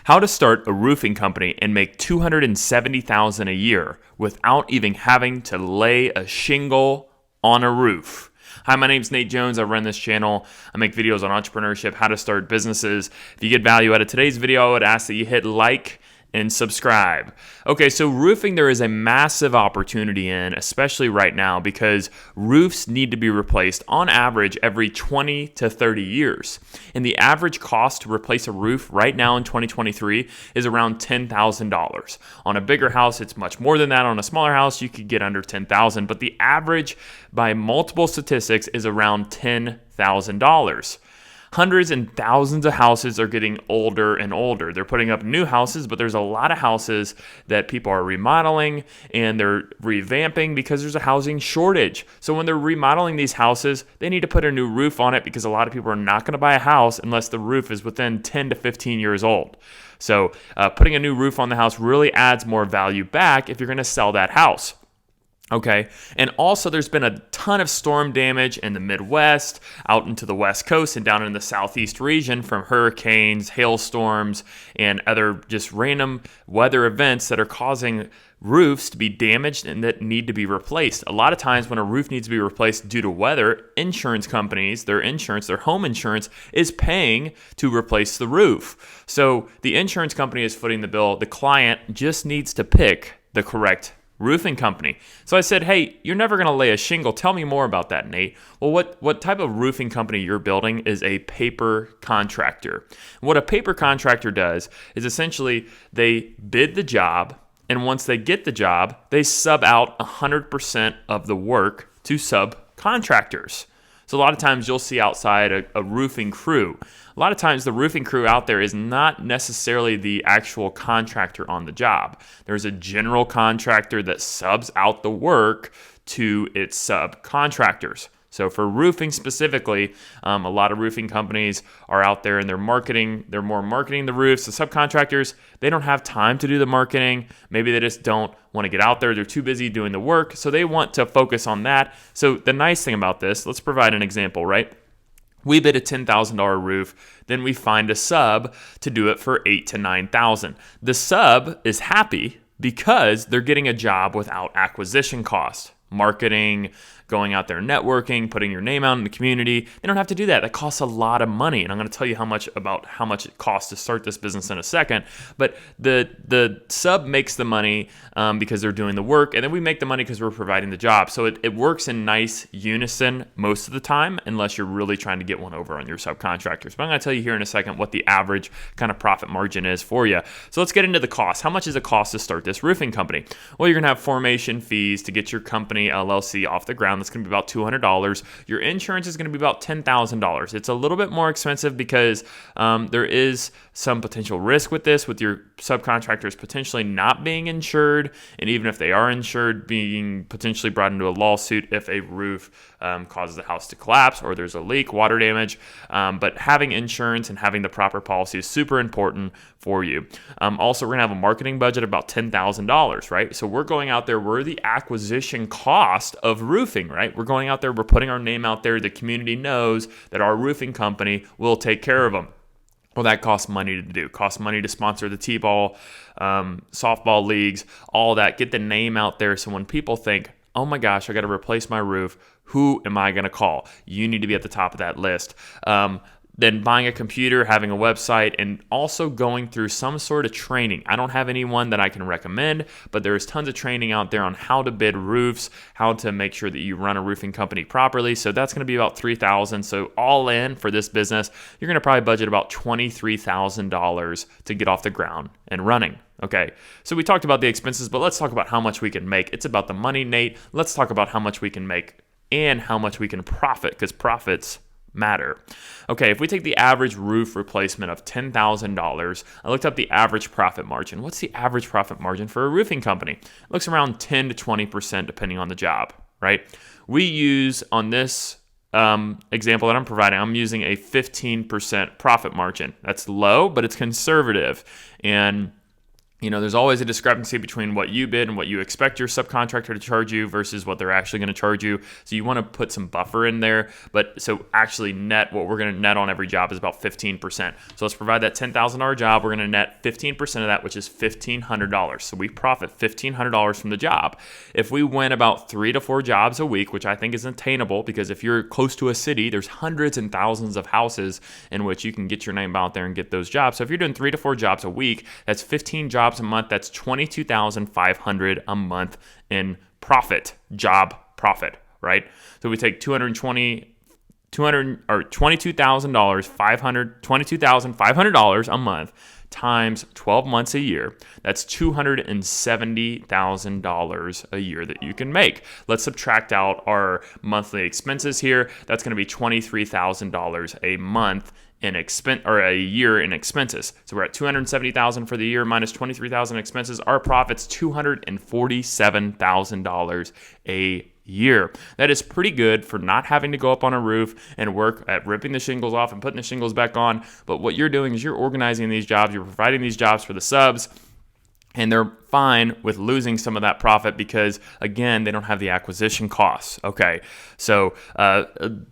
How to start a roofing company and make $270,000 a year without even having to lay a shingle on a roof. Hi, my name's Nate Jones. I run this channel. I make videos on entrepreneurship, how to start businesses. If you get value out of today's video, I would ask that you hit like and subscribe. Okay, so roofing, there is a massive opportunity in, especially right now, because roofs need to be replaced on average every 20 to 30 years. And the average cost to replace a roof right now in 2023 is around $10,000. On a bigger house, it's much more than that. On a smaller house, you could get under $10,000, but the average by multiple statistics is around $10,000. Hundreds and thousands of houses are getting older and older. They're putting up new houses, but there's a lot of houses that people are remodeling and they're revamping because there's a housing shortage. So when they're remodeling these houses, they need to put a new roof on it because a lot of people are not going to buy a house unless the roof is within 10 to 15 years old. So putting a new roof on the house really adds more value back if you're going to sell that house. Okay, and also there's been a ton of storm damage in the Midwest, out into the West Coast, and down in the Southeast region from hurricanes, hailstorms, and other just random weather events that are causing roofs to be damaged and that need to be replaced. A lot of times when a roof needs to be replaced due to weather, insurance companies, their home insurance is paying to replace the roof. So the insurance company is footing the bill. The client just needs to pick the correct roofing company. So I said, hey, you're never going to lay a shingle. Tell me more about that, Nate. Well, what type of roofing company you're building is a paper contractor. What a paper contractor does is essentially they bid the job, and once they get the job, they sub out 100% of the work to subcontractors. So a lot of times you'll see outside a roofing crew. A lot of times the roofing crew out there is not necessarily the actual contractor on the job. There's a general contractor that subs out the work to its subcontractors. So for roofing specifically, a lot of roofing companies are out there and they're more marketing the roofs. The subcontractors, they don't have time to do the marketing. Maybe they just don't want to get out there. They're too busy doing the work. So they want to focus on that. So the nice thing about this, let's provide an example, right? We bid a $10,000 roof, then we find a sub to do it for $8,000 to $9,000. The sub is happy because they're getting a job without acquisition cost. Marketing, going out there networking, putting your name out in the community. They don't have to do that. That costs a lot of money. And I'm going to tell you how much it costs to start this business in a second. But the sub makes the money because they're doing the work. And then we make the money because we're providing the job. So it works in nice unison most of the time, unless you're really trying to get one over on your subcontractors. But I'm going to tell you here in a second what the average kind of profit margin is for you. So let's get into the cost. How much does it cost to start this roofing company? Well, you're going to have formation fees to get your company LLC off the ground. That's going to be about $200. Your insurance is going to be about $10,000. It's a little bit more expensive because there is some potential risk with this, with your subcontractors potentially not being insured, and even if they are insured, being potentially brought into a lawsuit if a roof causes the house to collapse or there's a leak, water damage. But having insurance and having the proper policy is super important for you. Also, we're going to have a marketing budget of about $10,000, right? So we're going out there, we're the acquisition cost of roofing, right? We're going out there, we're putting our name out there. The community knows that our roofing company will take care of them. Well, that costs money to do. Costs money to sponsor the T-ball, softball leagues, all that. Get the name out there so when people think, oh my gosh, I got to replace my roof, who am I going to call? You need to be at the top of that list. Then buying a computer, having a website, and also going through some sort of training. I don't have anyone that I can recommend, but there's tons of training out there on how to bid roofs, how to make sure that you run a roofing company properly. So that's going to be about $3,000. So all in for this business, you're going to probably budget about $23,000 to get off the ground and running. Okay, so we talked about the expenses, but let's talk about how much we can make. It's about the money, Nate. Let's talk about how much we can make and how much we can profit, because profits matter. Okay, if we take the average roof replacement of $10,000, I looked up the average profit margin. What's the average profit margin for a roofing company? It looks around 10 to 20% depending on the job, right? We use on this example that I'm providing, I'm using a 15% profit margin. That's low, but it's conservative. And There's always a discrepancy between what you bid and what you expect your subcontractor to charge you versus what they're actually going to charge you. So you want to put some buffer in there. But so actually what we're going to net on every job is about 15%. So let's provide that $10,000 job. We're going to net 15% of that, which is $1,500. So we profit $1,500 from the job. If we win about 3 to 4 jobs a week, which I think is attainable, because if you're close to a city, there's hundreds and thousands of houses in which you can get your name out there and get those jobs. So if you're doing 3 to 4 jobs a week, that's 15 jobs a month. That's $22,500 a month in profit, job profit, right? So we take $22,500 a month times 12 months a year. That's $270,000 a year that you can make. Let's subtract out our monthly expenses here. That's going to be $23,000 a month in a year in expenses. So we're at $270,000 for the year minus $23,000 expenses. Our profit's $247,000 a year. That is pretty good for not having to go up on a roof and work at ripping the shingles off and putting the shingles back on. But what you're doing is you're organizing these jobs, you're providing these jobs for the subs, and they're fine with losing some of that profit because, again, they don't have the acquisition costs. Okay, so a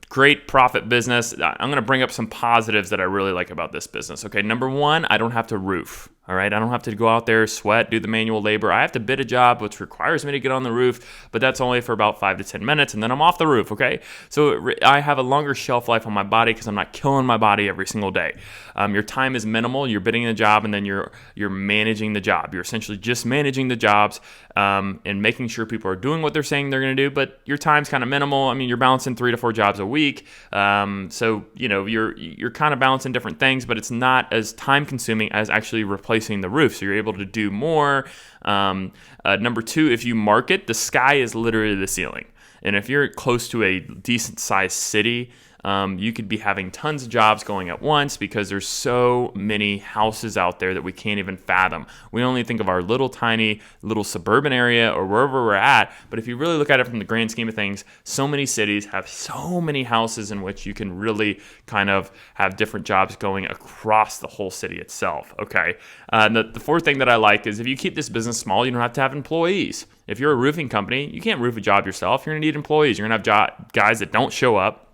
great profit business. I'm going to bring up some positives that I really like about this business. Okay, number one, I don't have to roof. All right, I don't have to go out there, sweat, do the manual labor. I have to bid a job, which requires me to get on the roof, but that's only for about 5 to 10 minutes, and then I'm off the roof, okay? So I have a longer shelf life on my body because I'm not killing my body every single day. Your time is minimal. You're bidding the job, and then you're managing the job. You're essentially just managing the jobs and making sure people are doing what they're saying they're going to do, but your time's kind of minimal. I mean, you're balancing 3 to 4 jobs a week, so you're kind of balancing different things, but it's not as time-consuming as actually replacing the roof, so you're able to do more. Number two, if you market, the sky is literally the ceiling. And if you're close to a decent sized city, you could be having tons of jobs going at once because there's so many houses out there that we can't even fathom. We only think of our little tiny little suburban area or wherever we're at, but if you really look at it from the grand scheme of things, so many cities have so many houses in which you can really kind of have different jobs going across the whole city itself. Okay. The fourth thing that I like is if you keep this business small, you don't have to have employees. If you're a roofing company, you can't roof a job yourself. You're going to need employees. You're going to have guys that don't show up,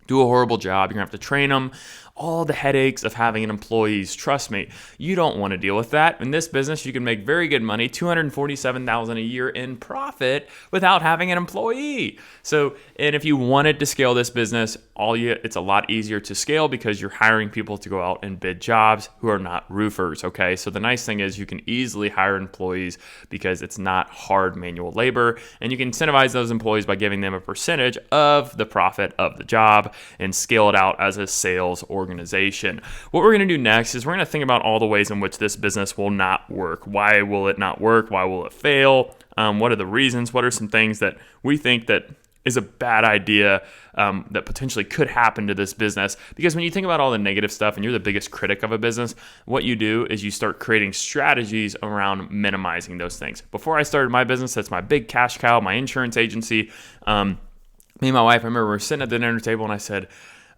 do a horrible job. You're going to have to train them. All the headaches of having an employees. Trust me, you don't want to deal with that. In this business, you can make very good money, $247,000 a year in profit without having an employee. So, and if you wanted to scale this business, it's a lot easier to scale because you're hiring people to go out and bid jobs who are not roofers, okay? So the nice thing is you can easily hire employees because it's not hard manual labor, and you can incentivize those employees by giving them a percentage of the profit of the job and scale it out as a sales organization. What we're going to do next is we're going to think about all the ways in which this business will not work. Why will it not work? Why will it fail? What are the reasons? What are some things that we think that is a bad idea that potentially could happen to this business? Because when you think about all the negative stuff and you're the biggest critic of a business, what you do is you start creating strategies around minimizing those things. Before I started my business, that's my big cash cow, my insurance agency. Me and my wife, I remember we were sitting at the dinner table and I said,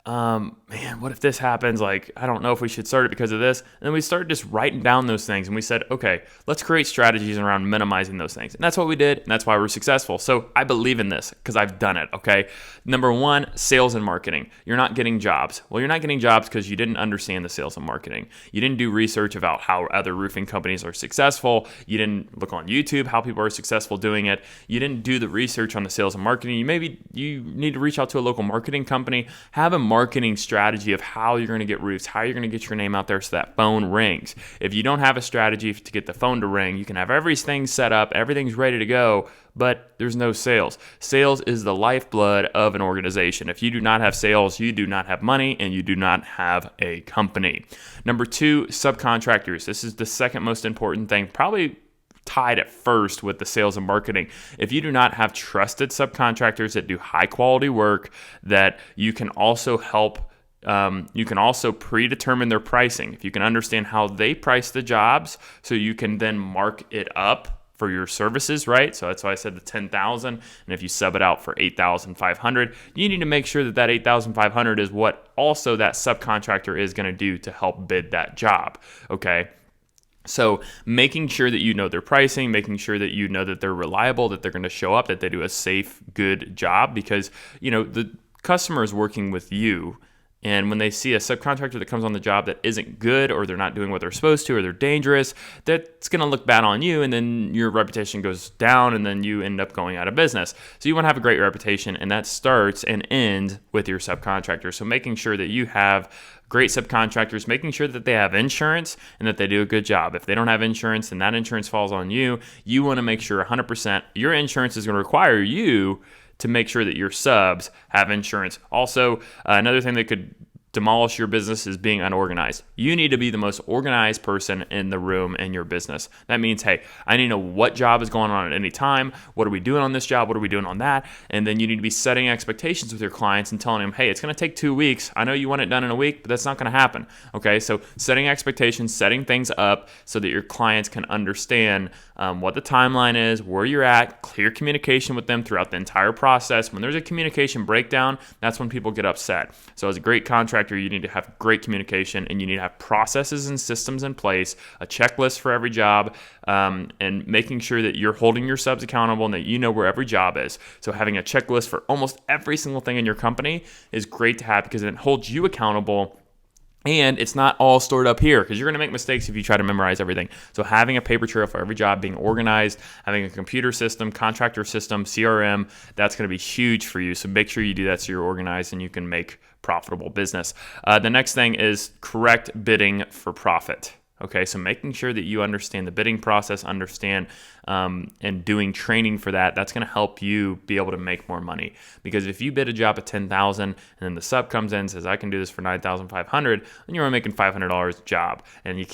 man, what if this happens? Like, I don't know if we should start it because of this. And then we started just writing down those things and we said, okay, let's create strategies around minimizing those things. And that's what we did. And that's why we're successful. So I believe in this because I've done it. Okay. Number one, sales and marketing. You're not getting jobs. Well, you're not getting jobs because you didn't understand the sales and marketing. You didn't do research about how other roofing companies are successful. You didn't look on YouTube how people are successful doing it. You didn't do the research on the sales and marketing. You need to reach out to a local marketing company, have a marketing strategy of how you're going to get roofs, how you're going to get your name out there so that phone rings. If you don't have a strategy to get the phone to ring, you can have everything set up, everything's ready to go, but there's no sales. Sales is the lifeblood of an organization. If you do not have sales, you do not have money and you do not have a company. Number two, subcontractors. This is the second most important thing, probably tied at first with the sales and marketing. If you do not have trusted subcontractors that do high quality work, that you can also help, you can also predetermine their pricing. If you can understand how they price the jobs, so you can then mark it up for your services, right? So that's why I said the 10,000. And if you sub it out for 8,500, you need to make sure that 8,500 is what also that subcontractor is going to do to help bid that job. Okay. So making sure that you know their pricing, making sure that you know that they're reliable, that they're going to show up, that they do a safe, good job, because the customer is working with you. And when they see a subcontractor that comes on the job that isn't good, or they're not doing what they're supposed to, or they're dangerous, that's going to look bad on you, and then your reputation goes down, and then you end up going out of business. So you want to have a great reputation, and that starts and ends with your subcontractor. So making sure that you have great subcontractors, making sure that they have insurance and that they do a good job. If they don't have insurance and that insurance falls on you, you want to make sure 100% your insurance is going to require you to make sure that your subs have insurance. Also, another thing that could demolish your business is being unorganized. You need to be the most organized person in the room in your business. That means, hey, I need to know what job is going on at any time. What are we doing on this job? What are we doing on that? And then you need to be setting expectations with your clients and telling them, hey, it's going to take 2 weeks. I know you want it done in a week, but that's not going to happen. Okay, so setting expectations, setting things up so that your clients can understand what the timeline is, where you're at, clear communication with them throughout the entire process. When there's a communication breakdown, that's when people get upset. So as a great contractor, you need to have great communication, and you need to have processes and systems in place, a checklist for every job, and making sure that you're holding your subs accountable and that you know where every job is. So having a checklist for almost every single thing in your company is great to have, because it holds you accountable. And it's not all stored up here, because you're going to make mistakes if you try to memorize everything. So having a paper trail for every job, being organized, having a computer system, contractor system, CRM, that's going to be huge for you. So make sure you do that so you're organized and you can make profitable business. The next thing is correct bidding for profit. Okay, so making sure that you understand the bidding process, and doing training for that, that's going to help you be able to make more money. Because if you bid a job at $10,000 and then the sub comes in and says, I can do this for $9,500, then you're only making $500 a job. And you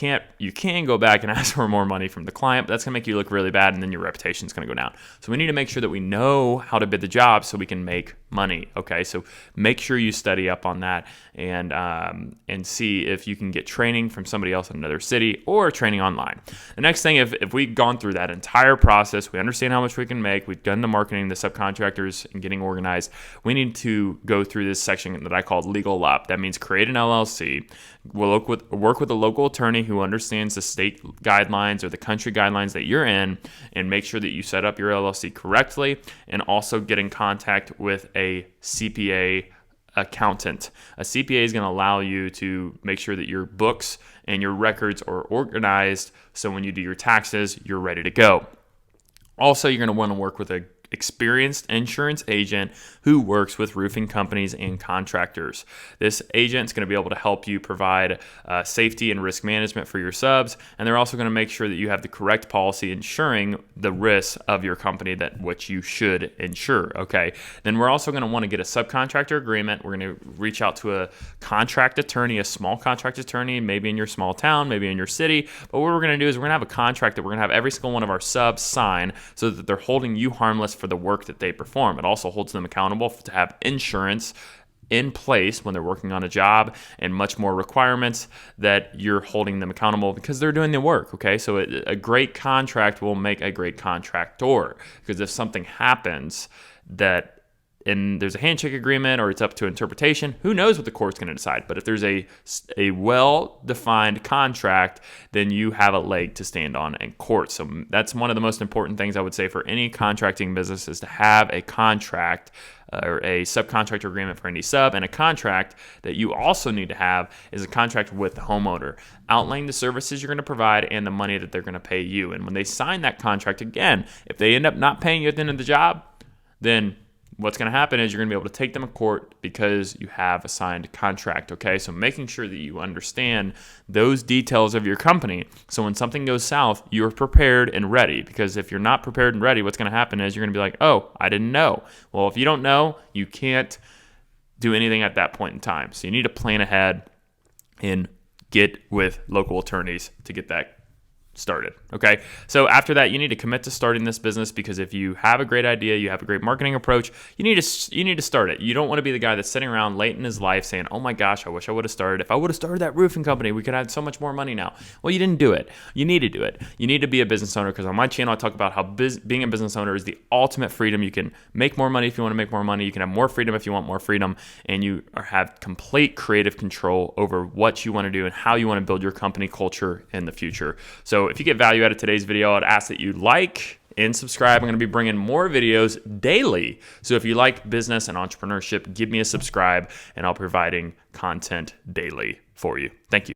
can go back and ask for more money from the client, but that's going to make you look really bad, and then your reputation is going to go down. So we need to make sure that we know how to bid the job so we can make money. Okay, so make sure you study up on that and see if you can get training from somebody else in another city or training online. The next thing, if we've gone through that entire process, we understand how much we can make, we've done the marketing, the subcontractors, and getting organized, we need to go through this section that I called legal up. That means create an LLC. We'll work with a local attorney who understands the state guidelines or the country guidelines that you're in, and make sure that you set up your LLC correctly, and also get in contact with a CPA accountant. A CPA is going to allow you to make sure that your books and your records are organized, so when you do your taxes, you're ready to go. Also, you're going to want to work with a experienced insurance agent who works with roofing companies and contractors. This agent is going to be able to help you provide safety and risk management for your subs, and they're also going to make sure that you have the correct policy insuring the risks of your company that which you should insure. Okay. Then we're also going to want to get a subcontractor agreement. We're going to reach out to a contract attorney, a small contract attorney, maybe in your small town, maybe in your city. But what we're going to do is we're going to have a contract that we're going to have every single one of our subs sign, so that they're holding you harmless for the work that they perform. It also holds them accountable to have insurance in place when they're working on a job, and much more requirements that you're holding them accountable because they're doing the work. Okay, so a great contract will make a great contractor, because if something happens and there's a handshake agreement, or it's up to interpretation, who knows what the court's going to decide. But if there's a well-defined contract, then you have a leg to stand on in court. So that's one of the most important things I would say for any contracting business, is to have a contract or a subcontractor agreement for any sub. And a contract that you also need to have is a contract with the homeowner, outlining the services you're going to provide and the money that they're going to pay you. And when they sign that contract, again, if they end up not paying you at the end of the job, then what's going to happen is you're going to be able to take them to court because you have a signed contract. Okay, so making sure that you understand those details of your company, so when something goes south, you're prepared and ready. Because if you're not prepared and ready, what's going to happen is you're going to be like, oh, I didn't know. Well, if you don't know, you can't do anything at that point in time. So you need to plan ahead and get with local attorneys to get that started. Okay. So after that, you need to commit to starting this business, because if you have a great idea, you have a great marketing approach, you need to start it. You don't want to be the guy that's sitting around late in his life saying, oh my gosh, I wish I would have started. If I would have started that roofing company, we could have so much more money now. Well, you didn't do it. You need to do it. You need to be a business owner, because on my channel, I talk about how being a business owner is the ultimate freedom. You can make more money if you want to make more money. You can have more freedom if you want more freedom, and you have complete creative control over what you want to do and how you want to build your company culture in the future. So if you get value out of today's video, I'd ask that you like and subscribe. I'm going to be bringing more videos daily. So if you like business and entrepreneurship, give me a subscribe, and I'll be providing content daily for you. Thank you.